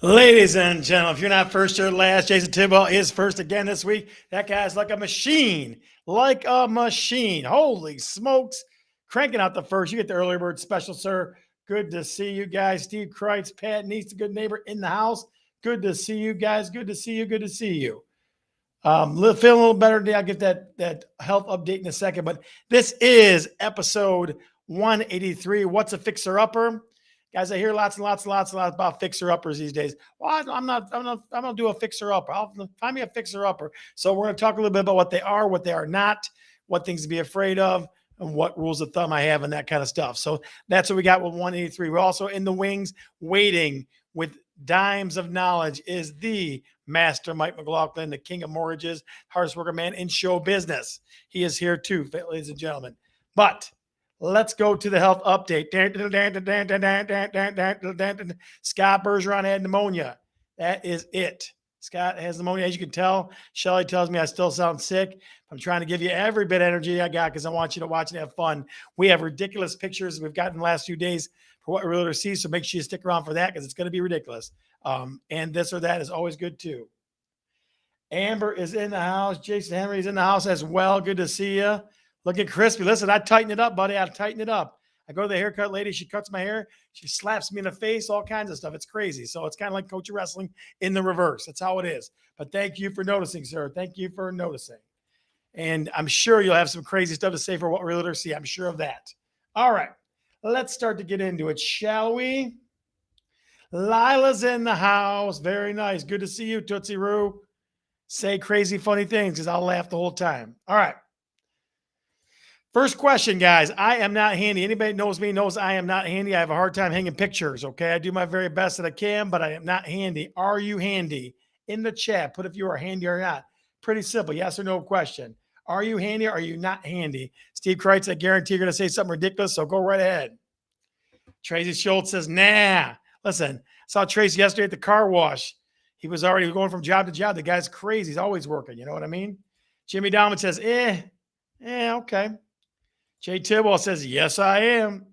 Ladies and gentlemen, if you're not first, you're last. Jason Tidwell is first again this week. That guy's like a machine. Like a machine. Holy smokes. Cranking out the first. You get the early bird special, sir. Good to see you guys. Steve Kreitz, Pat Neese, the good neighbor in the house. Good to see you guys. Good to see you. Good to see you. Feeling a little better today. I'll get that health update in a second. But this is episode 183. What's a fixer-upper? Guys, I hear lots and lots about fixer-uppers these days. Well, I'm not gonna do a fixer-upper. I'll find me a fixer-upper. So we're gonna talk a little bit about what they are not, what things to be afraid of, and what rules of thumb I have and that kind of stuff. So that's what we got with 183. We're also in the wings waiting with dimes of knowledge is the master Mike McLaughlin, the king of mortgages, hardest worker man in show business. He is here too, ladies and gentlemen. But let's go to the health update. Scott Bergeron had pneumonia. That is it. Scott has pneumonia. As you can tell, Shelly tells me I still sound sick. I'm trying to give you every bit of energy I got because I want you to watch and have fun. We have ridiculous pictures we've gotten the last few days for what we're able to see, so make sure you stick around for that because it's going to be ridiculous. And this or that is always good too. Amber is in the house. Jason Henry's in the house as well. Good to see you. Looking crispy. Listen, I tighten it up, buddy. I tighten it up. I go to the haircut lady. She cuts my hair. She slaps me in the face, all kinds of stuff. It's crazy. So it's kind of like coach of wrestling in the reverse. That's how it is. But thank you for noticing, sir. Thank you for noticing. And I'm sure you'll have some crazy stuff to say for what we're able to see. I'm sure of that. All right. Let's start to get into it, shall we? Lila's in the house. Very nice. Good to see you, Tootsie Roo. Say crazy, funny things because I'll laugh the whole time. All right. First question, guys. I am not handy. Anybody knows me knows I am not handy. I have a hard time hanging pictures, okay? I do my very best that I can, but I am not handy. Are you handy? In the chat, put if you are handy or not. Pretty simple. Yes or no question. Are you handy or are you not handy? Steve Kreitz, I guarantee you're going to say something ridiculous, so go right ahead. Tracy Schultz says, nah. Listen, I saw Tracy yesterday at the car wash. He was already going from job to job. The guy's crazy. He's always working. You know what I mean? Jimmy Dahman says, okay. Jay Tidwell says, yes, I am.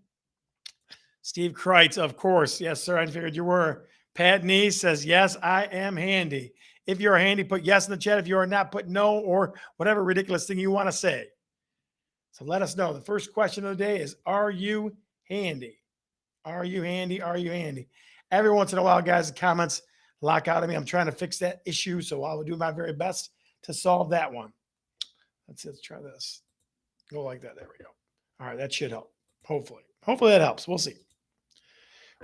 Steve Kreitz, of course. Yes, sir. I figured you were. Pat Neese says, yes, I am handy. If you're handy, put yes in the chat. If you are not, put no or whatever ridiculous thing you want to say. So let us know. The first question of the day is, are you handy? Are you handy? Are you handy? Every once in a while, guys, the comments lock out of me. I'm trying to fix that issue, so I will do my very best to solve that one. Let's try this. Go like that. There we go. All right, that should help. Hopefully. Hopefully that helps. We'll see.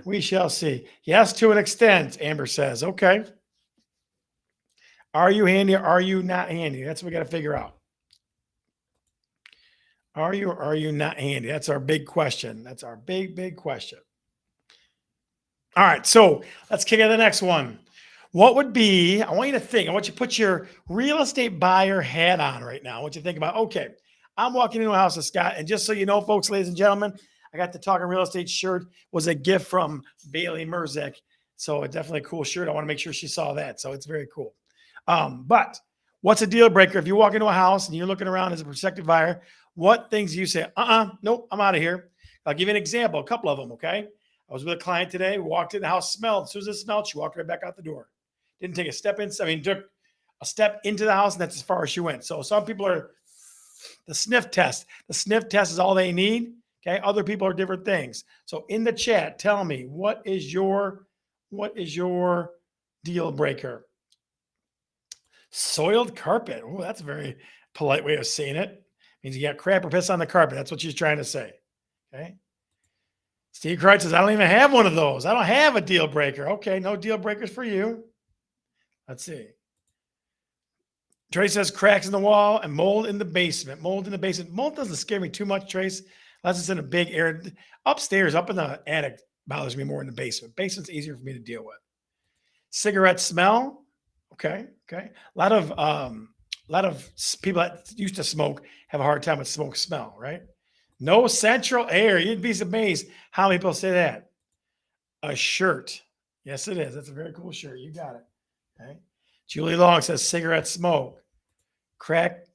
We shall see. Yes, to an extent, Amber says. Okay. Are you handy or are you not handy? That's what we got to figure out. Are you or are you not handy? That's our big question. That's our big question. All right, so let's kick out the next one. What would be, I want you to think, I want you to put your real estate buyer hat on right now. I want you to think about, okay, I'm walking into a house with Scott, and just so you know, folks, ladies and gentlemen, I got the Talkin Real Estate shirt. Was a gift from Bailey Merzek. So definitely a cool shirt. I want to make sure she saw that. So it's very cool. But what's a deal breaker? If you walk into a house and you're looking around as a prospective buyer, what things do you say, nope, I'm out of here. I'll give you an example, a couple of them, okay? I was with a client today, walked in, the house smelled. As soon as it smelled, she walked right back out the door. Didn't take a step in. I mean, took a step into the house, and that's as far as she went. So some people are the sniff test. The sniff test is all they need. Okay. Other people are different things. So in the chat, tell me, what is your deal breaker? Soiled carpet. Oh, that's a very polite way of saying it. Means you got crap or piss on the carpet. That's what she's trying to say. Okay. Steve Kreitz says, I don't even have one of those. I don't have a deal breaker. Okay. No deal breakers for you. Let's see. Trace says cracks in the wall and mold in the basement. Mold in the basement. Mold doesn't scare me too much, Trace, unless it's in a big area. Upstairs, up in the attic, bothers me more in the basement. Basement's easier for me to deal with. Cigarette smell. Okay. A lot of people that used to smoke have a hard time with smoke smell, right? No central air. You'd be amazed how many people say that. A shirt. Yes, it is. That's a very cool shirt. You got it. Okay. Julie Long says cigarette smoke. Crack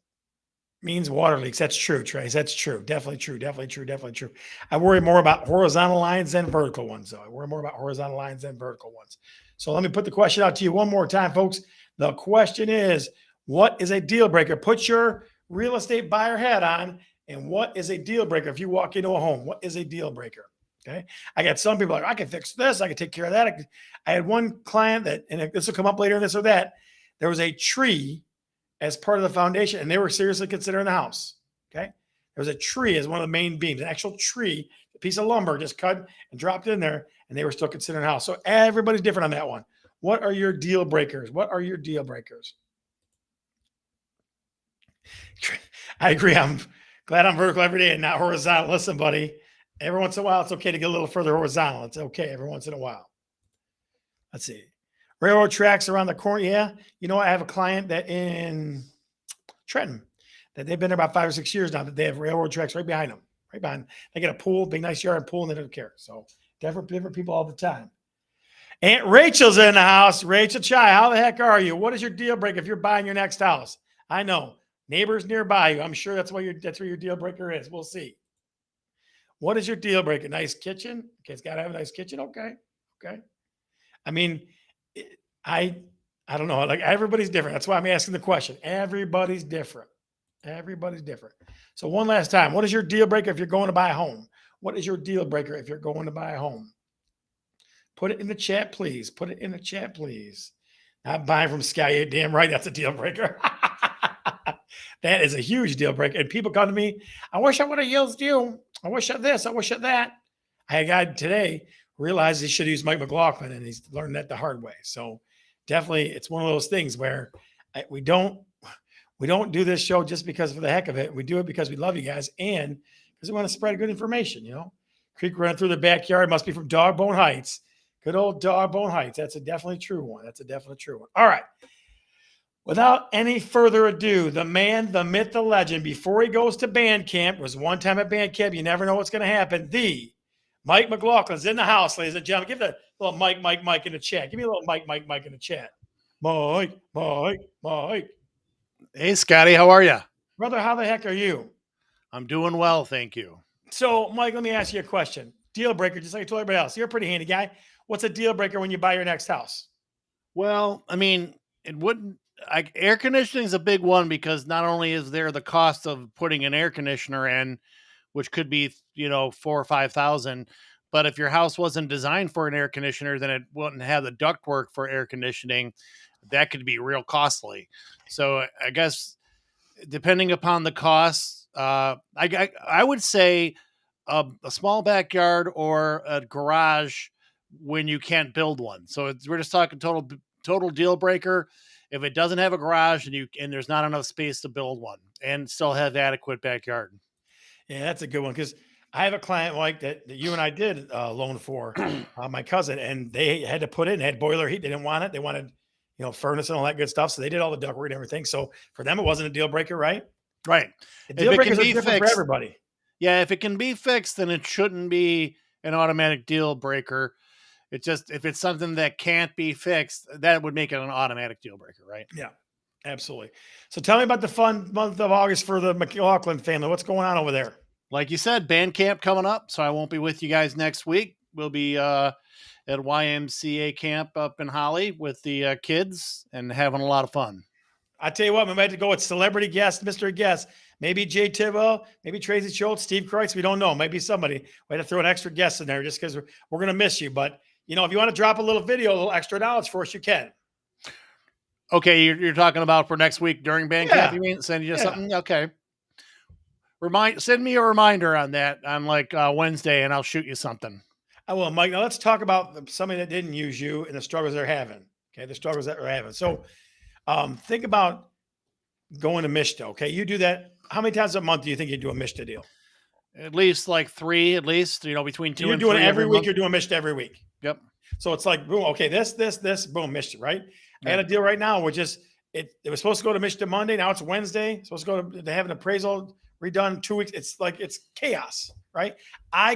means water leaks. That's true, Trace. That's true. Definitely true. I worry more about horizontal lines than vertical ones, though. I worry more about horizontal lines than vertical ones. So let me put the question out to you one more time, folks. The question is, what is a deal breaker? Put your real estate buyer hat on. And what is a deal breaker if you walk into a home? What is a deal breaker? Okay. I got some people like, I can fix this. I can take care of that. I had one client that, and this will come up later, this or that. There was a tree as part of the foundation, and they were seriously considering the house. Okay. There was a tree as one of the main beams, an actual tree, a piece of lumber just cut and dropped in there, and they were still considering a house. So everybody's different on that one. What are your deal breakers? What are your deal breakers? I agree. I'm glad I'm vertical every day and not horizontal. Listen, buddy, every once in a while, it's okay to get a little further horizontal. It's okay every once in a while. Let's see. Railroad tracks around the corner. Yeah. You know, I have a client that in Trenton that they've been there about 5 or 6 years now that they have railroad tracks right behind them, right behind. They get a pool, big, nice yard pool, and they don't care. So different people all the time. Aunt Rachel's in the house. Rachel Chai, how the heck are you? What is your deal breaker if you're buying your next house? I know. Neighbors nearby you. I'm sure that's where your deal breaker is. We'll see. What is your deal breaker? Nice kitchen? Okay, it's got to have a nice kitchen. Okay. I mean, I don't know. Like everybody's different. That's why I'm asking the question. Everybody's different. So one last time, what is your deal breaker if you're going to buy a home? What is your deal breaker if you're going to buy a home? Put it in the chat, please. Not buying from Sky. You're damn right. That's a deal breaker. That is a huge deal breaker. And people come to me, I wish I would have used you. I wish I this. I wish I that. I had a guy today realized he should use Mike McLaughlin, and he's learned that the hard way. So definitely it's one of those things where we don't do this show just because for the heck of it. We do it because we love you guys and because we want to spread good information, you know. Creek running through the backyard must be from Dogbone Heights. Good old Dogbone Heights. That's a definitely true one. All right. Without any further ado, the man, the myth, the legend, before he goes to band camp, was one time at band camp. You never know what's going to happen. The Mike McLaughlin's in the house, ladies and gentlemen. Give the little Mike in the chat. Give me a little Mike in the chat. Mike. Hey, Scotty, how are you? Brother, how the heck are you? I'm doing well, thank you. So, Mike, let me ask you a question. Deal breaker, just like I told everybody else. You're a pretty handy guy. What's a deal breaker when you buy your next house? Well, I mean, air conditioning is a big one because not only is there the cost of putting an air conditioner in, which could be, $4,000 or $5,000, but if your house wasn't designed for an air conditioner, then it wouldn't have the ductwork for air conditioning. That could be real costly. So I guess depending upon the cost, I would say a small backyard or a garage when you can't build one. So we're just talking total deal breaker. If it doesn't have a garage and there's not enough space to build one and still have adequate backyard. Yeah, that's a good one because I have a client like that you and I did loan for my cousin, and they had to put in, had boiler heat. They didn't want it. They wanted, furnace and all that good stuff. So they did all the ductwork and everything. So for them, it wasn't a deal breaker, right? Right. The deal breakers are different for everybody. Yeah, if it can be fixed, then it shouldn't be an automatic deal breaker. It's just if it's something that can't be fixed, that would make it an automatic deal breaker, right? Yeah, absolutely. So tell me about the fun month of August for the McLaughlin family. What's going on over there? Like you said, band camp coming up, so I won't be with you guys next week. We'll be at YMCA camp up in Holly with the kids and having a lot of fun. I tell you what, we might have to go with celebrity guest, Mr. Guest. Maybe Jay Tibble, maybe Tracy Schultz, Steve Kreutz. We don't know. Maybe somebody. We had to throw an extra guest in there just because we're going to miss you. But, if you want to drop a little video, a little extra knowledge for us, you can. Okay, you're talking about for next week during band camp, you mean? Send you something? Okay. Send me a reminder on that on Wednesday, and I'll shoot you something. I will, Mike. Now let's talk about somebody that didn't use you and the struggles they're having. Okay, the struggles that they're having. So think about going to Mishta. Okay, you do that. How many times a month do you think you do a Mishta deal? At least 3, at least, between 2 and 3. You're doing it every week. You're doing Mishta every week. Yep. So it's like, boom, okay, this, boom, Mishta, right? I had a deal right now, which is it was supposed to go to Mishta Monday. Now it's Wednesday. It's supposed to go to have an appraisal redone 2 weeks. It's chaos, right? I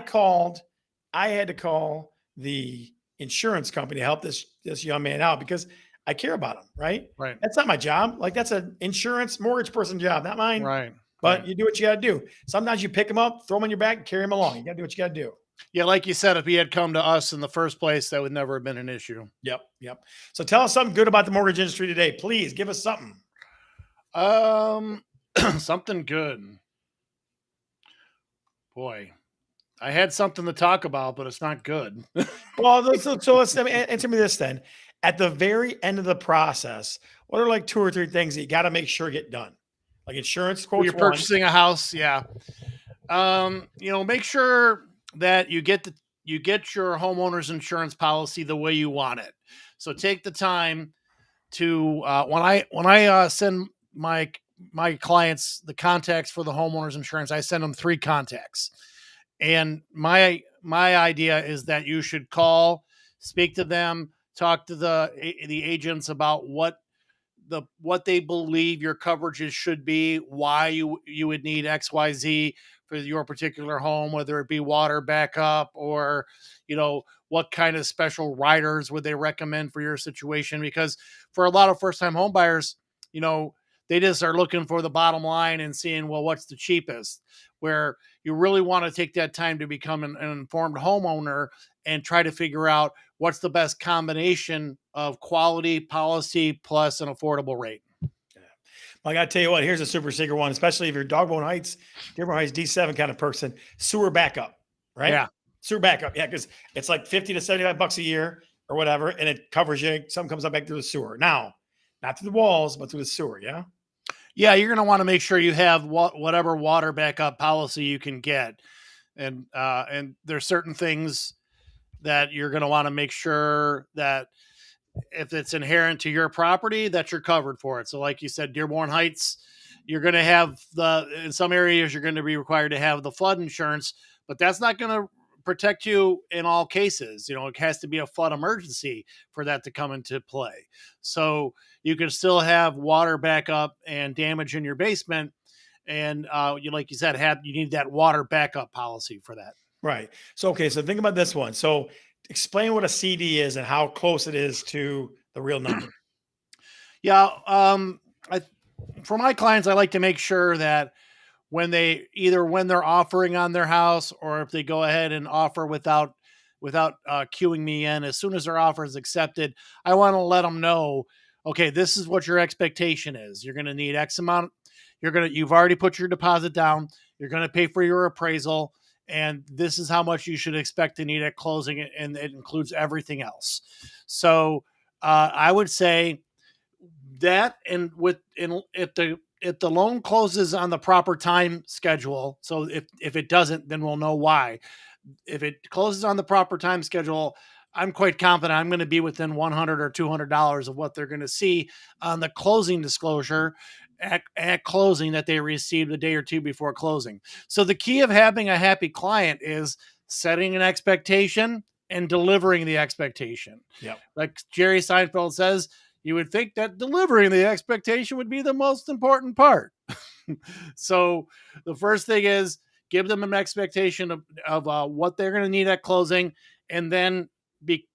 had to call the insurance company to help this young man out because I care about him, right? Right. That's not my job. That's an insurance mortgage person job, not mine. Right. But you do what you got to do. Sometimes you pick them up, throw them on your back, and carry them along. You got to do what you got to do. Yeah, like you said, if he had come to us in the first place, that would never have been an issue. Yep. Yep. So tell us something good about the mortgage industry today. Please give us something. Um, something good. Boy, I had something to talk about, but it's not good. Well, so let's answer me this then. At the very end of the process, what are like two or three things that you got to make sure get done? Like insurance You're quotes one. purchasing a house, yeah. Make sure that you get your homeowner's insurance policy the way you want it. So take the time to when I send my clients the contacts for the homeowners insurance, I send them three contacts. And my idea is that you should call, speak to them, talk to the agents about what they believe your coverages should be, why you would need XYZ for your particular home, whether it be water backup or what kind of special riders would they recommend for your situation. Because for a lot of first time home buyers, you know, they just are looking for the bottom line and seeing, well, what's the cheapest, where you really want to take that time to become an informed homeowner and try to figure out what's the best combination of quality policy plus an affordable rate. Well, I got to tell you what, here's a super secret one, especially if you're Dearborn Heights D7 kind of person, sewer backup, right? Yeah. Sewer backup. Yeah. Cause it's like 50 to $75 a year or whatever. And it covers you. Something comes up back through the sewer. Now, not through the walls, but through the sewer. Yeah. Yeah, you're going to want to make sure you have whatever water backup policy you can get. And there's certain things that you're going to want to make sure that if it's inherent to your property, that you're covered for it. So like you said, Dearborn Heights, you're going to have in some areas, you're going to be required to have the flood insurance, but that's not going to protect you in all cases. It has to be a flood emergency for that to come into play. So you can still have water backup and damage in your basement. And like you said, you need that water backup policy for that. Right. So, okay. So think about this one. So explain what a CD is and how close it is to the real number. Yeah. For my clients, I like to make sure that when they're offering on their house, or if they go ahead and offer without queuing me in, as soon as their offer is accepted, I want to let them know, okay, this is what your expectation is. You're going to need X amount. You've already put your deposit down. You're going to pay for your appraisal, and this is how much you should expect to need at closing, and it includes everything else. So I would say that, and if the loan closes on the proper time schedule, so if it doesn't, then we'll know why. If it closes on the proper time schedule, I'm quite confident I'm going to be within $100 or $200 of what they're going to see on the closing disclosure at closing that they received a day or two before closing. So the key of having a happy client is setting an expectation and delivering the expectation. Yep. Like Jerry Seinfeld says, you would think that delivering the expectation would be the most important part. So the first thing is give them an expectation of what they're going to need at closing, and then be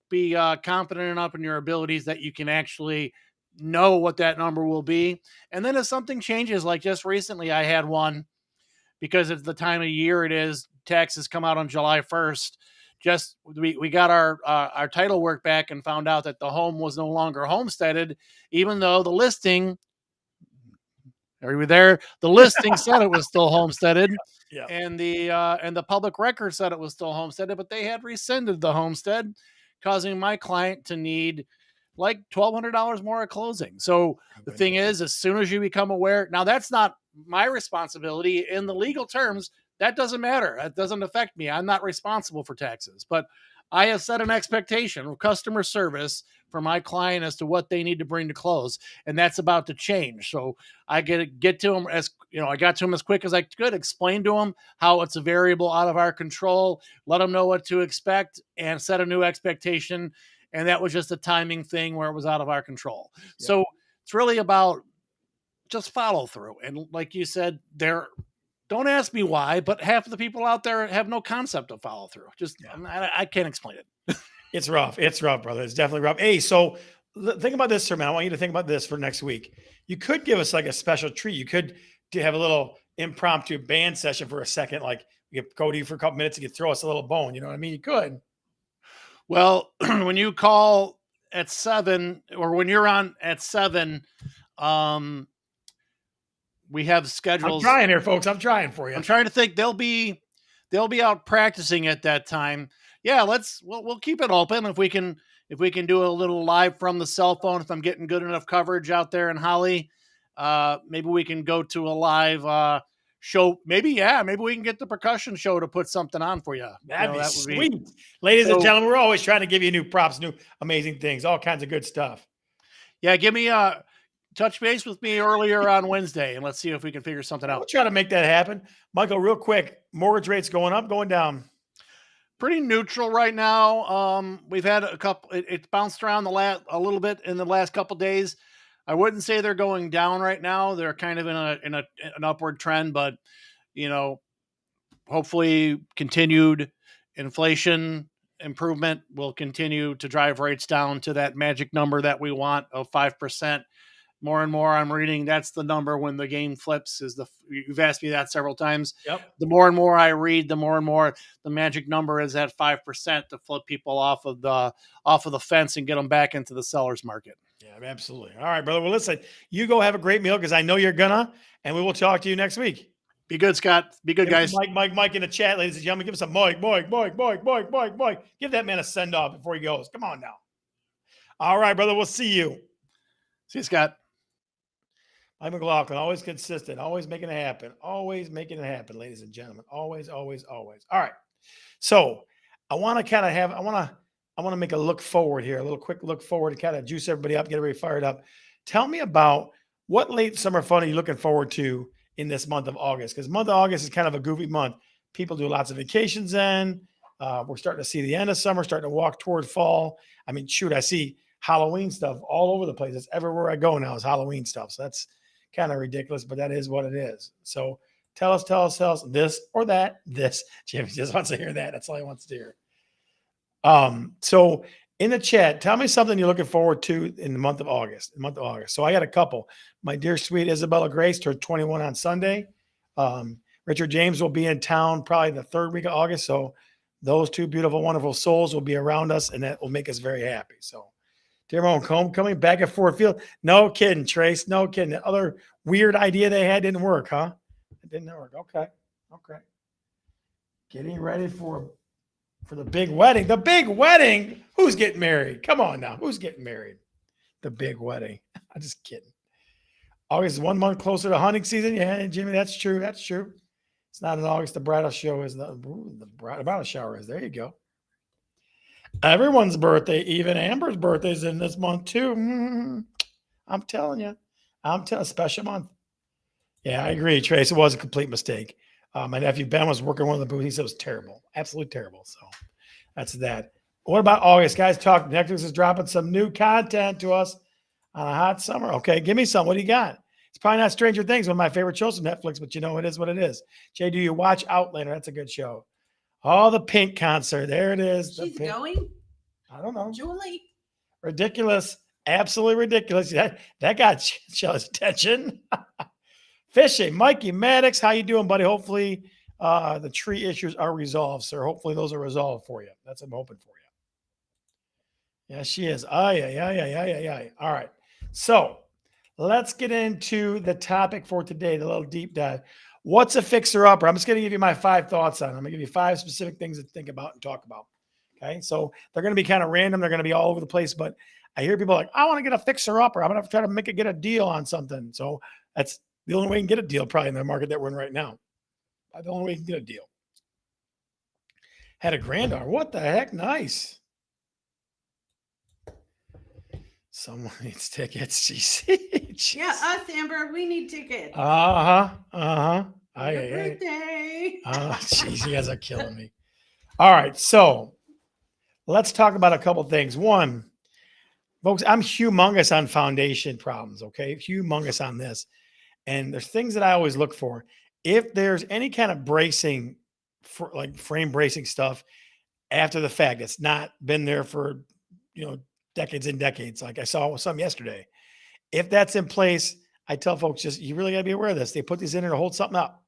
confident enough in your abilities that you can actually know what that number will be. And then if something changes, like just recently, I had one, because it's the time of year it is. Taxes come out on July 1st. We got our title work back and found out that the home was no longer homesteaded, even though the listing, are you there? The listing said it was still homesteaded, Yeah. and the public record said it was still homesteaded, but they had rescinded the homestead, causing my client to need like $1,200 more at closing. So the thing is, as soon as you become aware, now that's not my responsibility in the legal terms. That doesn't matter. That doesn't affect me. I'm not responsible for taxes, but I have set an expectation of customer service for my client as to what they need to bring to close, and that's about to change. So I get to them I got to them as quick as I could, explain to them how it's a variable out of our control, let them know what to expect, and set a new expectation. And that was just a timing thing where it was out of our control. Yeah. So it's really about just follow through. And like you said, don't ask me why, but half of the people out there have no concept of follow through. I can't explain it. It's rough. It's rough, brother. It's definitely rough. Hey, so think about this, sir, man. I want you to think about this for next week. You could give us like a special treat. You could have a little impromptu band session for a second, like You get Cody for a couple minutes. You could throw us a little bone. You know what I mean? You could. Well, when you call at 7 or when you're on at 7, um, we have I'm schedules. trying here, folks. I'm trying for you. I'm trying to think. They'll be out practicing at that time. Yeah, we'll keep it open if we can do a little live from the cell phone. If I'm getting good enough coverage out there in Holly, maybe we can go to a live show. Maybe we can get the percussion show to put something on for you. That'd be That would be sweet. Ladies and so. gentlemen, we're always trying to give you new props, new amazing things, all kinds of good stuff. Yeah, give me a touch base with me earlier on Wednesday, and let's see if we can figure something We'll out. try to make that happen. Michael, real quick, mortgage rates going up, going down. Pretty neutral right now. We've had a couple. It bounced around a little bit in the last couple days. I wouldn't say they're going down right now. They're kind of in an upward trend, but you know, hopefully continued inflation improvement will continue to drive rates down to that magic number that we want of 5%. More and more I'm reading that's the number when the game flips. You've asked me that several times. Yep. The more and more I read, the more and more the magic number is at 5% to flip people off of the fence and get them back into the seller's market. Yeah, absolutely. All right, brother. Well, listen, you go have a great meal because I know you're gonna, and we will talk to you next week. Be good, Scott. Be good, guys. Mike in the chat, ladies and gentlemen. Give us a Mike. Give that man a send off before he goes. Come on now. All right, brother. We'll see you. See you, Scott. Mike McLaughlin, always consistent, always making it happen, ladies and gentlemen. Always. All right. So I want to make a look forward here, a little quick look forward to kind of juice everybody up, get everybody fired up. Tell me about what late summer fun are you looking forward to in this month of August? Because month of August is kind of a goofy month. People do lots of vacations then. We're starting to see the end of summer, starting to walk toward fall. I mean, shoot, I see Halloween stuff all over the place. It's everywhere I go now is Halloween stuff. So that's kind of ridiculous, but that is what it is. So tell us this or that. This Jimmy just wants to hear that. That's all he wants to hear. So in the chat, tell me something you're looking forward to in the month of August. So I got a couple. My dear sweet Isabella Grace turned 21 on Sunday. Richard James will be in town probably the third week of August. So those two beautiful, wonderful souls will be around us, and that will make us very happy. So dear homecoming back at Ford Field. No kidding, Trace. No kidding. The other weird idea they had didn't work, huh? It didn't work. Okay. Getting ready for the big wedding. The big wedding? Who's getting married? Come on now. Who's getting married? The big wedding. I'm just kidding. August is 1 month closer to hunting season. Yeah, Jimmy, that's true. It's not in August. The bridal show is the bridal shower is. There you go. Everyone's birthday, even Amber's birthday is in this month too. I'm telling you. Special month. Yeah, I agree, Trace. It was a complete mistake. My nephew Ben was working one of the booths. He said it was terrible. Absolutely terrible. So that's that. What about August? Guys, talk. Netflix is dropping some new content to us on a hot summer. Okay, give me some. What do you got? It's probably not Stranger Things, one of my favorite shows on Netflix, but you know, it is what it is. Jay, do you watch Outlander? That's a good show. Oh, the Pink concert. There it is. She's going? I don't know. Julie? Ridiculous. Absolutely ridiculous. That got Shelley's attention. Fishing. Mikey Maddox, how you doing, buddy? Hopefully the tree issues are resolved, sir. Hopefully those are resolved for you. That's what I'm hoping for you. Yeah, she is. Yeah. All right. So let's get into the topic for today, the little deep dive. What's a fixer-upper? I'm just going to give you my 5 thoughts on it. I'm going to give you 5 specific things to think about and talk about. Okay, so they're going to be kind of random. They're going to be all over the place, but I hear people like, I want to get a fixer-upper. I'm going to try to get a deal on something. So that's the only way you can get a deal probably in the market that we're in right now. The only way you can get a deal. Had a granddaughter. What the heck? Nice. Someone needs tickets. Jeez. Yeah, us, Amber. We need tickets. Your Birthday. Jeez, you guys are killing me. All right, so let's talk about a couple things. One, folks, I'm humongous on foundation problems, okay? Humongous on this. And there's things that I always look for. If there's any kind of bracing, like frame bracing stuff after the fact, it's not been there for, decades and decades. Like I saw some yesterday. If that's in place, I tell folks you really got to be aware of this. They put these in there to hold something up.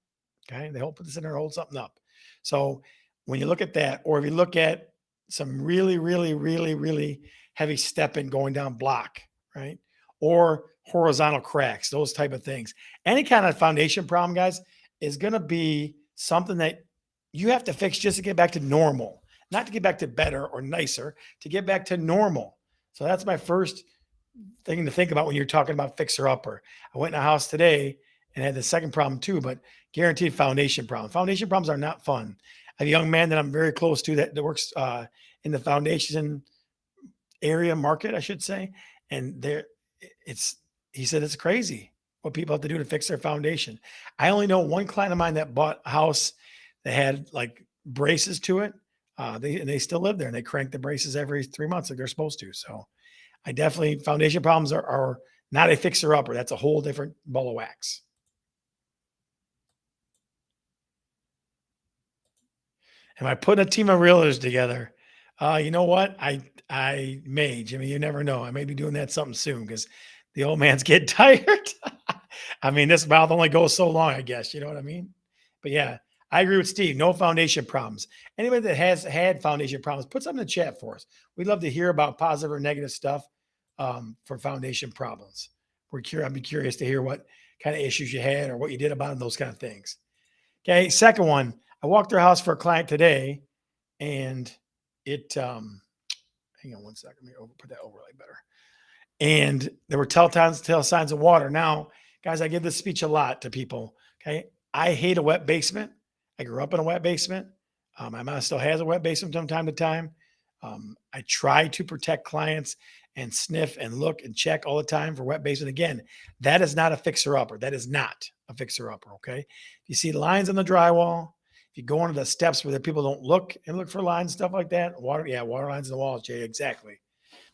Okay. They put this in there to hold something up. So when you look at that, or if you look at some really, really, really, really heavy stepping going down block, right? Or horizontal cracks, those type of things. Any kind of foundation problem, guys, is going to be something that you have to fix just to get back to normal, not to get back to better or nicer, to get back to normal. So that's my first thing to think about when you're talking about fixer upper. I went in a house today and had the second problem too, but guaranteed foundation problem. Foundation problems are not fun. I have a young man that I'm very close to that works in the foundation area market, I should say. And there it's, he said, it's crazy what people have to do to fix their foundation. I only know one client of mine that bought a house that had like braces to it. They still live there and they crank the braces every 3 months like they're supposed to. So I definitely, foundation problems are not a fixer upper. That's a whole different ball of wax. Am I putting a team of realtors together? You know what? I may, Jimmy. You never know. I may be doing that something soon because the old man's getting tired. I mean, this mouth only goes so long, I guess. You know what I mean? But yeah, I agree with Steve. No foundation problems. Anybody that has had foundation problems, put something in the chat for us. We'd love to hear about positive or negative stuff for foundation problems. I'd be curious to hear what kind of issues you had or what you did about them, those kind of things. Okay. Second one, I walked their house for a client today and it, hang on one second. Let me put that overlay better. And there were telltale signs of water. Now, guys, I give this speech a lot to people. Okay. I hate a wet basement. I grew up in a wet basement. My mom still has a wet basement from time to time. I try to protect clients and sniff and look and check all the time for wet basement. Again, that is not a fixer upper. That is not a fixer upper. Okay. If you see lines on the drywall, if you go into the steps where the people don't look and look for lines, stuff like that, water lines in the walls, Jay, exactly.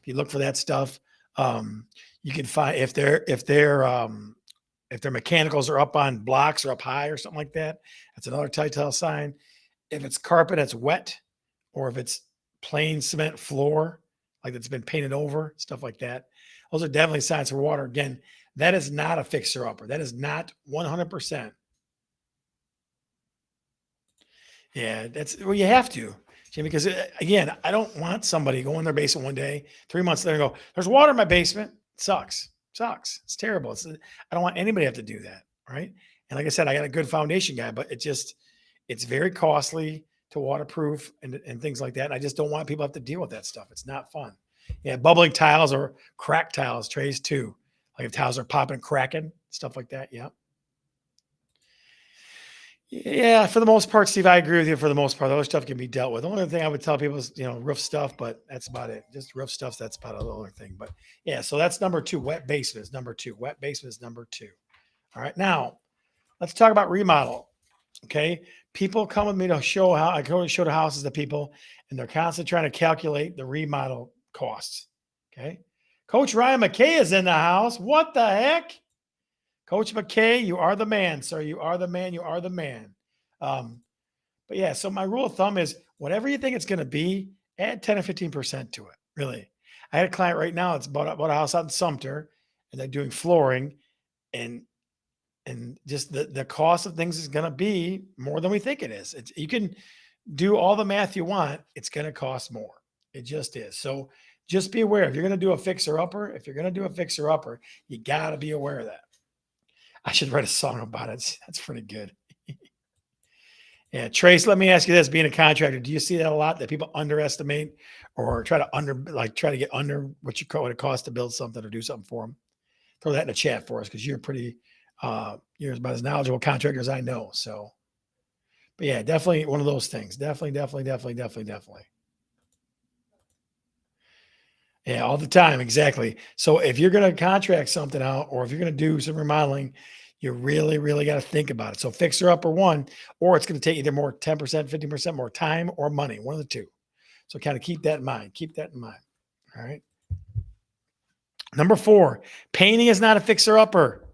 If you look for that stuff, you can find if their mechanicals are up on blocks or up high or something like that, that's another telltale sign. If it's carpet that's wet, or if it's plain cement floor, like it's been painted over, stuff like that, those are definitely signs for water. Again, that is not a fixer upper. That is not 100%. Yeah, that's well, you have to, Jimmy, because again, I don't want somebody going in their basement one day, 3 months later, and go, "There's water in my basement." It sucks. It's terrible. I don't want anybody to have to do that, right? And like I said, I got a good foundation guy, but it's very costly to waterproof and things like that. And I just don't want people to have to deal with that stuff. It's not fun. Yeah, bubbling tiles or cracked tiles, trays too. Like if tiles are popping, cracking, stuff like that. Yeah. Yeah, for the most part, Steve, I agree with you. For the most part, the other stuff can be dealt with. The only thing I would tell people is, roof stuff, but that's about it. Just roof stuff. That's about the only thing. But yeah, so that's number two. Wet basement is number two. Wet basement is number two. All right, now let's talk about remodel. Okay, people come with me to show how I go to show the houses to people, and they're constantly trying to calculate the remodel costs. Okay, Coach Ryan McKay is in the house. What the heck? Coach McKay, you are the man, sir. You are the man. You are the man. But yeah, so my rule of thumb is whatever you think it's going to be, add 10 or 15% to it. Really. I had a client right now that's bought a house out in Sumter and they're doing flooring and just the cost of things is going to be more than we think it is. You can do all the math you want. It's going to cost more. It just is. So just be aware if you're going to do a fixer upper, you got to be aware of that. I should write a song about it. That's pretty good. Yeah. Trace, let me ask you this, being a contractor, do you see that a lot that people underestimate or try to get under what it costs to build something or do something for them? Throw that in the chat for us. Cause you're you're about as knowledgeable contractor as I know. So, but yeah, definitely one of those things. Definitely. Yeah, all the time. Exactly. So if you're going to contract something out or if you're going to do some remodeling, you really, really got to think about it. So fixer upper one, or it's going to take either more 10%, 15% more time or money, one of the two. So kind of keep that in mind. All right. Number 4, painting is not a fixer upper.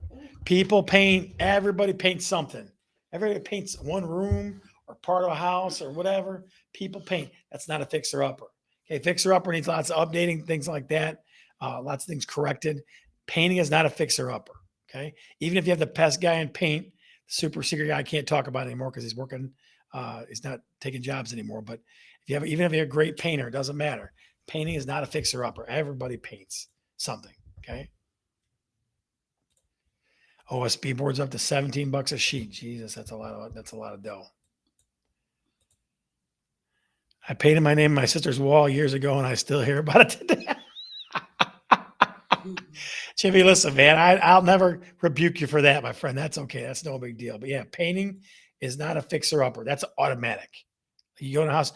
People paint, everybody paints something. Everybody paints one room or part of a house or whatever. People paint. That's not a fixer upper. Okay, fixer upper needs lots of updating, things like that. Lots of things corrected. Painting is not a fixer upper. Okay, even if you have the best guy in paint, super secret guy I can't talk about anymore because he's working He's not taking jobs anymore. But if you have, even if you're a great painter, it doesn't matter. Painting is not a fixer upper. Everybody paints something. Okay. OSB boards up to $17 a sheet. Jesus, that's a lot of dough. I painted my name on my sister's wall years ago, and I still hear about it today. Jimmy, listen, man, I'll never rebuke you for that, my friend. That's okay. That's no big deal. But yeah, painting is not a fixer upper. That's automatic. You go to a house.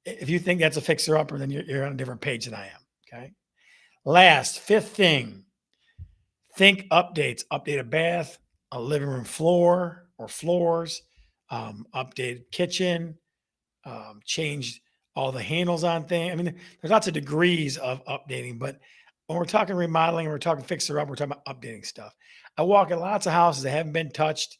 If you think that's a fixer upper, then you're on a different page than I am. Okay. Last, fifth thing, think updates. Update a bath, a living room floor or floors, updated kitchen, changed all the handles on things. I mean, there's lots of degrees of updating, but when we're talking remodeling and we're talking fixer up, we're talking about updating stuff. I walk in lots of houses that haven't been touched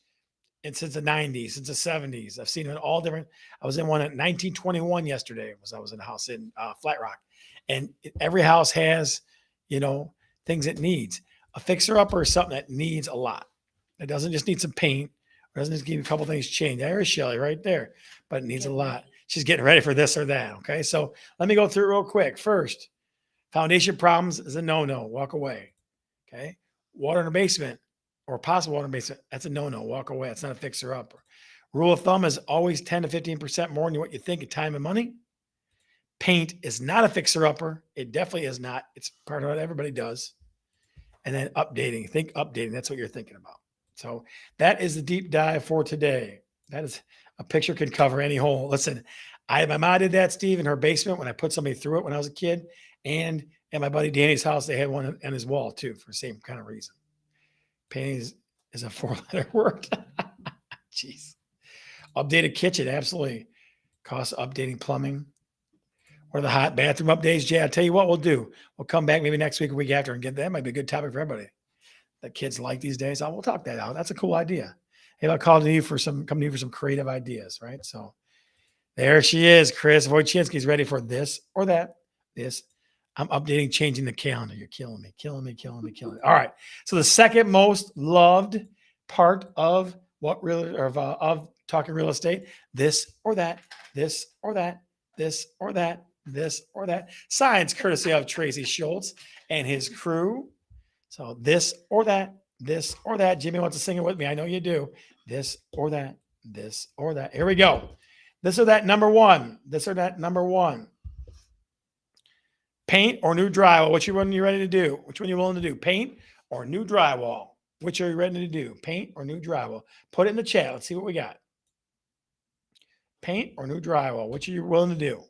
since the 90s, since the 70s. I've seen it all different. I was in one at 1921 yesterday. I was in a house in Flat Rock, and every house has, things it needs. A fixer upper is something that needs a lot. It doesn't just need some paint. It doesn't just need a couple things changed. There's Shelly right there, but it needs a lot. She's getting ready for this or that. Okay. So let me go through it real quick. First, foundation problems is a no-no. Walk away. Okay. Water in the basement or possible water in the basement. That's a no-no. Walk away. It's not a fixer upper. Rule of thumb is always 10 to 15% more than what you think of time and money. Paint is not a fixer upper. It definitely is not. It's part of what everybody does. And then updating. Think updating. That's what you're thinking about. So that is the deep dive for today. That is a picture can cover any hole. Listen, my mom did that, Steve, in her basement when I put somebody through it when I was a kid. And at my buddy Danny's house, they had one on his wall too for the same kind of reason. Painting is a 4-letter word. Jeez. Updated kitchen, absolutely. Cost updating plumbing. Or the hot bathroom updates. Jay, I'll tell you what we'll do. We'll come back maybe next week or week after and get that. Might be a good topic for everybody that kids like these days. We'll talk that out. That's a cool idea. Hey, I'll call to you for some creative ideas, right? So there she is, Chris Wojcinski's ready for this or that. This. I'm updating, changing the calendar. You're killing me. All right. So the second most loved part of of talking real estate, this or that, this or that, this or that, this or that. Science courtesy of Tracy Schultz and his crew. So this or that, this or that. Jimmy wants to sing it with me. I know you do. This or that, this or that. Here we go. This or that number one. This or that number one. Paint or new drywall. Which one are you ready to do? Which one are you willing to do? Paint or new drywall? Which are you ready to do? Paint or new drywall? Put it in the chat. Let's see what we got. Paint or new drywall? Which are you willing to do?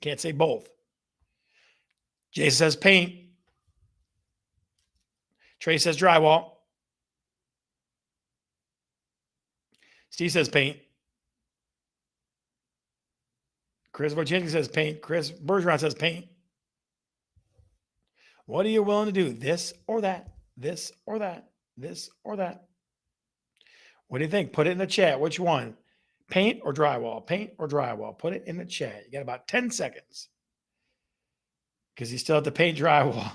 Can't say both. Jason says paint. Trey says drywall. Steve says paint. Chris Wojcinski says paint. Chris Bergeron says paint. What are you willing to do? This or that? This or that? This or that? What do you think? Put it in the chat. Which one? Paint or drywall? Paint or drywall? Put it in the chat. You got about 10 seconds. Because you still have to paint drywall.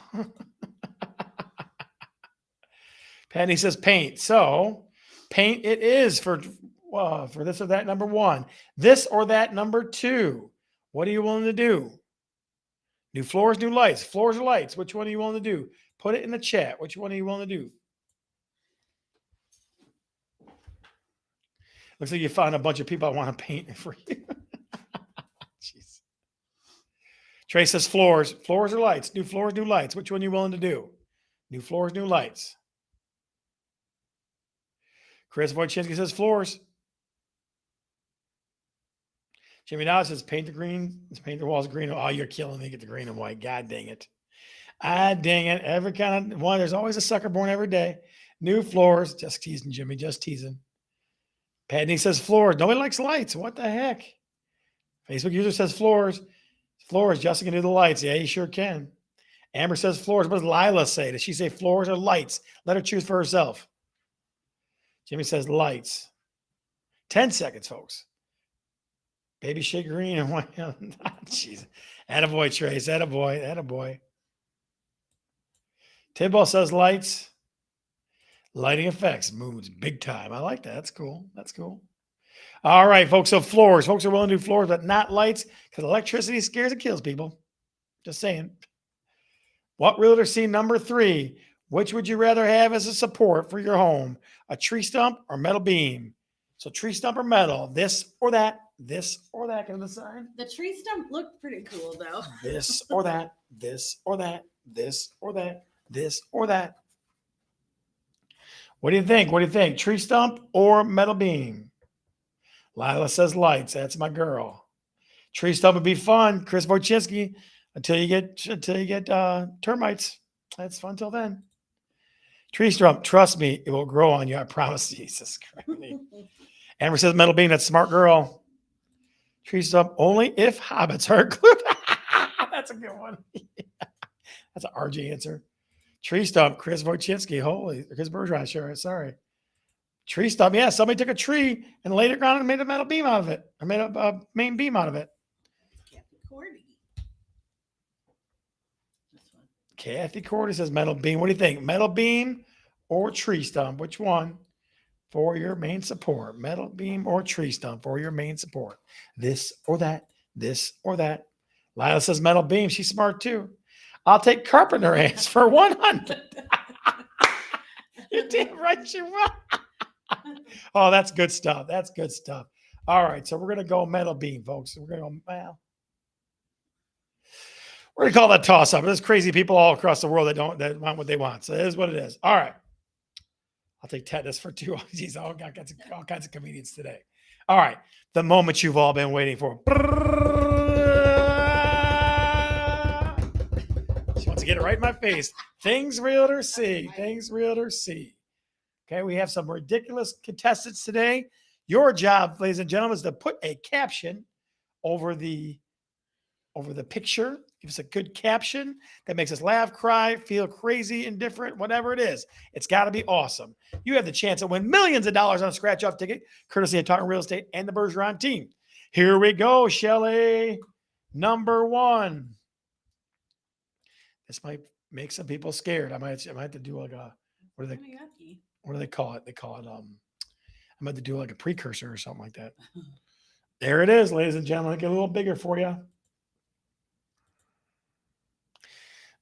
Penny says paint. So paint it is for this or that number one. This or that number two. What are you willing to do? New floors, new lights. Floors or lights. Which one are you willing to do? Put it in the chat. Which one are you willing to do? Looks like you found a bunch of people I want to paint for you. Jeez. Trey says floors. Floors or lights? New floors, new lights. Which one are you willing to do? New floors, new lights. Chris Wojcinski says floors. Jimmy Dow says paint the green. Let's paint the walls green. Oh, you're killing me. Get the green and white. God dang it. Dang it. Every kind of one. There's always a sucker born every day. New floors. Just teasing, Jimmy. Just teasing. Padney says floors. Nobody likes lights. What the heck? Facebook user says floors. Floors. Justin can do the lights. Yeah, he sure can. Amber says floors. What does Lila say? Does she say floors or lights? Let her choose for herself. Jimmy says lights. 10 seconds, folks. Baby shade green and white. Jeez. Attaboy, Trace. Attaboy. Tidball says lights. Lighting effects. Moods. Big time. I like that. That's cool. All right, folks. So floors. Folks are willing to do floors, but not lights because electricity scares and kills people. Just saying. What realtor scene number 3? Which would you rather have as a support for your home? A tree stump or metal beam? So tree stump or metal, this or that, this or that kind of sign. The tree stump looked pretty cool though. This or that, this or that, this or that, this or that. What do you think? What do you think? Tree stump or metal beam? Lila says lights. That's my girl. Tree stump would be fun. Chris Wojcinski, until you get termites. That's fun till then. Tree stump, trust me, it will grow on you. I promise. Jesus Christ. Amber says metal beam. That's smart girl. Tree stump only if hobbits are included. That's a good one. That's an RJ answer. Tree stump, Chris Wojcinski. Holy, Chris Bergeron. Sure, sorry. Tree stump. Yeah, somebody took a tree and laid it down and made a metal beam out of it. Or made a main beam out of it. Kathy Cordy. This one. Kathy Cordy says metal beam. What do you think? Metal beam or tree stump? Which one for your main support? Metal beam or tree stump for your main support? This or that, this or that. Lila says metal beam. She's smart too. I'll take carpenter ants for 100. You damn right you will. Oh, that's good stuff. That's good stuff. All right, so we're going to go metal beam, folks. We're going to go, well, we're going to call that toss up. There's crazy people all across the world that want what they want. So it is what it is. All right. I'll take tetanus for 2. Geez, all kinds of comedians today. All right. The moment you've all been waiting for. She wants to get it right in my face. Things realtors see. Things realtors see. Okay, we have some ridiculous contestants today. Your job, ladies and gentlemen, is to put a caption over the picture. Give us a good caption that makes us laugh, cry, feel crazy, indifferent, whatever it is. It's got to be awesome. You have the chance to win millions of dollars on a scratch-off ticket, courtesy of Talkin Real Estate and the Bergeron team. Here we go, Shelly. Number 1. This might make some people scared. I might have to do like a what do they call it? They call it I'm about to do like a precursor or something like that. There it is, ladies and gentlemen. Get a little bigger for you.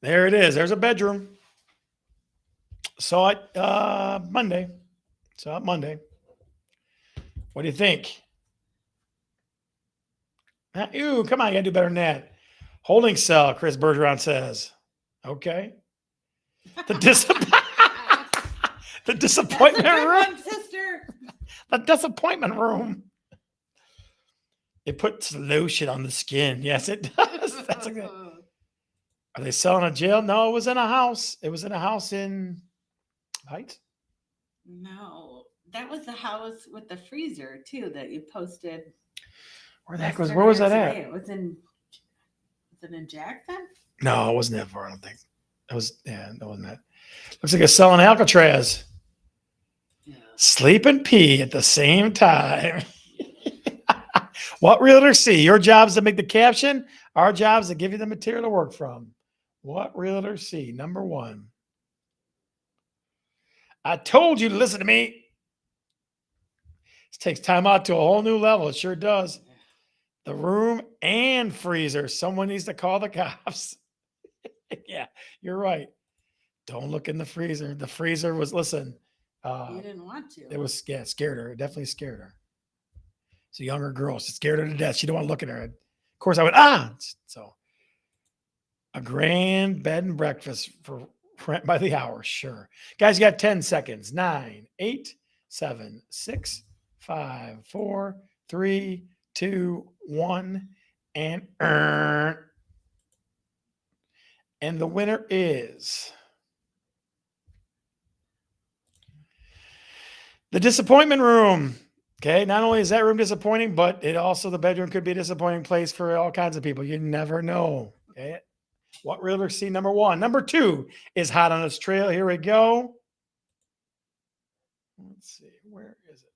There it is. There's a bedroom. Saw it Monday. Saw it Monday. What do you think? Ooh, come on, you gotta do better than that. Holding cell, Chris Bergeron says. Okay. The disappointment room. Sister. The disappointment room. It puts lotion on the skin. Yes, it does. That's a good. Are they selling a jail? No, it was in a house. It was in a house in Heights. No, that was the house with the freezer too that you posted. Where the heck was? Where was that at? It was in Jackson? No, it wasn't that far. I don't think. It was. Yeah, that wasn't that. Looks like it's selling Alcatraz. Yeah. Sleep and pee at the same time. What realtors see? Your job is to make the caption. Our job is to give you the material to work from. What realtors see? Number 1. I told you to listen to me. This takes time out to a whole new level. It sure does. The room and freezer. Someone needs to call the cops. Yeah, you're right. Don't look in the freezer. The freezer was, listen. You didn't want to. It was scared her. It definitely scared her. It's a younger girl. She scared her to death. She didn't want to look at her. Of course, I went, So a grand bed and breakfast for rent by the hour. Sure. Guys, you got 10 seconds. 9, 8, 7, 6, 5, 4, 3, 2, 1, and the winner is the disappointment room. Okay, not only is that room disappointing, but the bedroom could be a disappointing place for all kinds of people. You never know. Okay, what realtor see? Number 1. Number 2 is hot on its trail. Here we go. Let's see, where is it?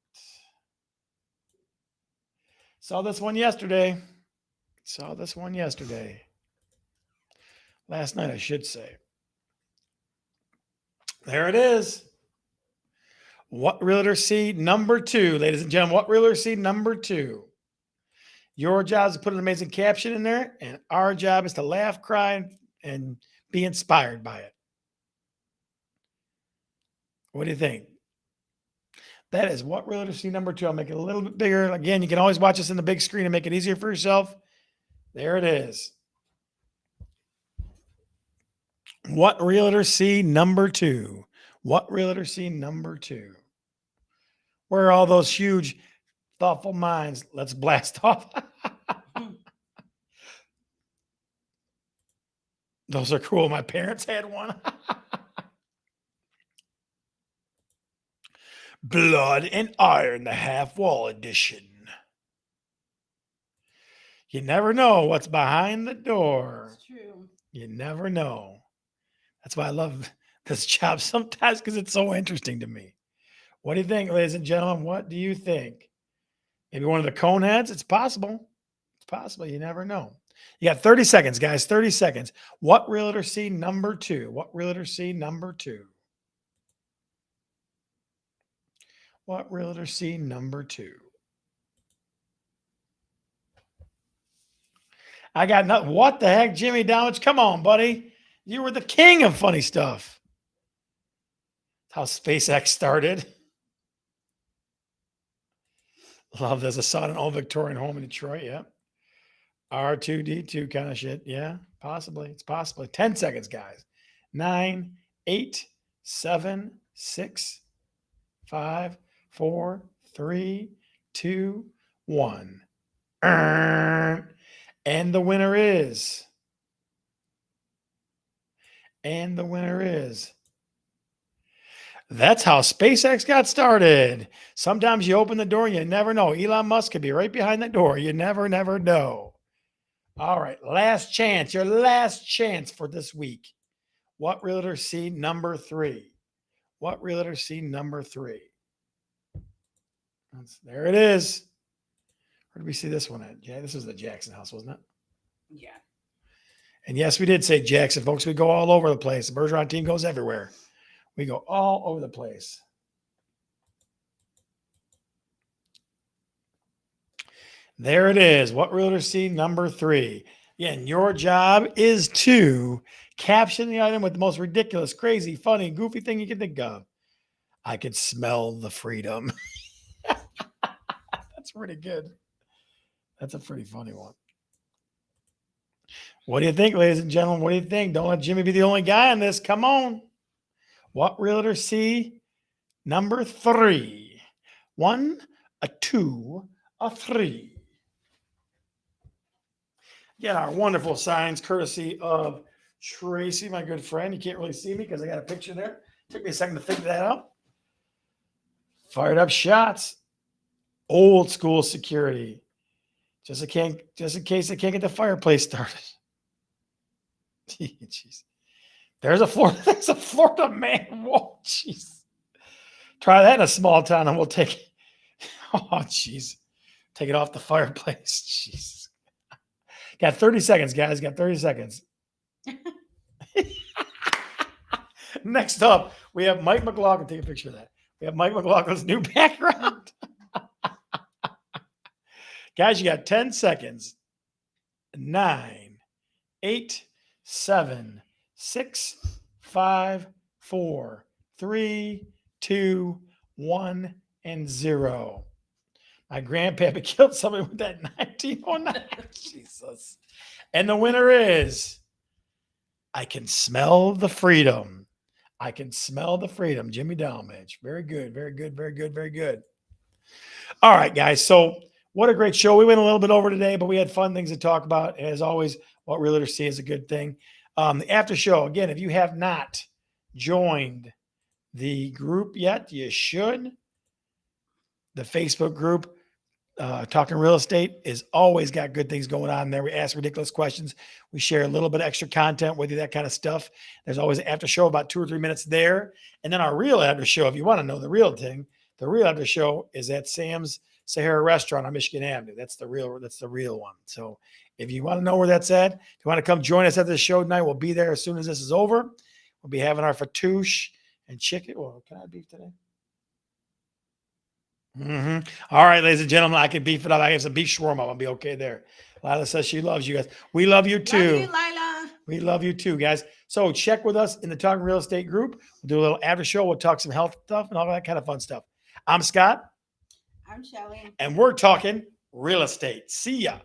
Saw this one yesterday. Last night, I should say. There it is. What realtor see number 2, ladies and gentlemen? What realtor see number 2? Your job is to put an amazing caption in there, and our job is to laugh, cry, and be inspired by it. What do you think? That is what realtor see number 2. I'll make it a little bit bigger. Again, you can always watch us in the big screen and make it easier for yourself. There it is. What realtor see number 2? What realtor see number 2? Where are all those huge, thoughtful minds? Let's blast off. Those are cool. My parents had one. Blood and Iron, the half wall edition. You never know what's behind the door. It's true. You never know. That's why I love this job sometimes, because it's so interesting to me. What do you think, ladies and gentlemen? What do you think? Maybe one of the cone heads? It's possible. It's possible. You never know. You got 30 seconds, guys. 30 seconds. What realtor see number 2? What realtor see number 2? What realtor see number 2? I got nothing. What the heck, Jimmy Downs? Come on, buddy. You were the king of funny stuff. That's how SpaceX started. Love this. I saw it in an old Victorian home in Detroit. Yep. R2D2 kind of shit. Yeah, possibly. It's possibly. 10 seconds, guys. 9, 8, 7, 6, 5, 4, 3, 2, 1. And the winner is. And the winner is. That's how SpaceX got started. Sometimes you open the door and you never know. Elon Musk could be right behind that door. You never know. All right. Last chance. Your last chance for this week. What realtor see number 3? What realtor see number 3? There it is. Where did we see this one at? Yeah, this was the Jackson house, wasn't it? Yeah. And yes, we did say Jackson, folks. We go all over the place. The Bergeron team goes everywhere. We go all over the place. There it is. What realtor see number 3? Again, your job is to caption the item with the most ridiculous, crazy, funny, goofy thing you can think of. I can smell the freedom. That's pretty good. That's a pretty funny one. What do you think, ladies and gentlemen? What do you think? Don't let Jimmy be the only guy on this. Come on. What realtor see number 3? 1, a 2, a 3. Get our wonderful signs courtesy of Tracy, my good friend. You can't really see me because I got a picture there. Took me a second to figure that out. Fired up shots. Old school security. Just in case I can't get the fireplace started. Jeez. There's a Florida man. Whoa, jeez. Try that in a small town and we'll take it. Oh, jeez. Take it off the fireplace. Jeez. Got 30 seconds, guys. Got 30 seconds. Next up, we have Mike McLaughlin. Take a picture of that. We have Mike McLaughlin's new background. Guys, you got 10 seconds. 9, 8, 7, 6, 5, 4, 3, 2, 1, and 0. My grandpappy killed somebody with that 1909. Jesus. And the winner is, I can smell the freedom. I can smell the freedom. Jimmy Dalmage. Very good. Very good. Very good. Very good. All right, guys. So what a great show. We went a little bit over today, but we had fun things to talk about. And as always, what realtors see is a good thing. The after show, again, if you have not joined the group yet, you should. The Facebook group, Talking Real Estate, is always got good things going on there. We ask ridiculous questions. We share a little bit of extra content with you, that kind of stuff. There's always an after show, about 2 or 3 minutes there. And then our real after show, if you want to know the real thing, the real after show is at Sam's Sahara Restaurant on Michigan Avenue. That's the real one. So if you want to know where that's at, if you want to come join us at the show tonight, we'll be there as soon as this is over. We'll be having our fattoush and chicken. Well, can I have beef today? All right, ladies and gentlemen, I can beef it up. I have some beef shawarma. I'll be okay there. Lila says she loves you guys. We love you too. Love you, Lila. We love you too, guys. So check with us in the Talking Real Estate group. We'll do a little after show. We'll talk some health stuff and all that kind of fun stuff. I'm Scott, I'm Shelly. and we're talking real estate. See ya.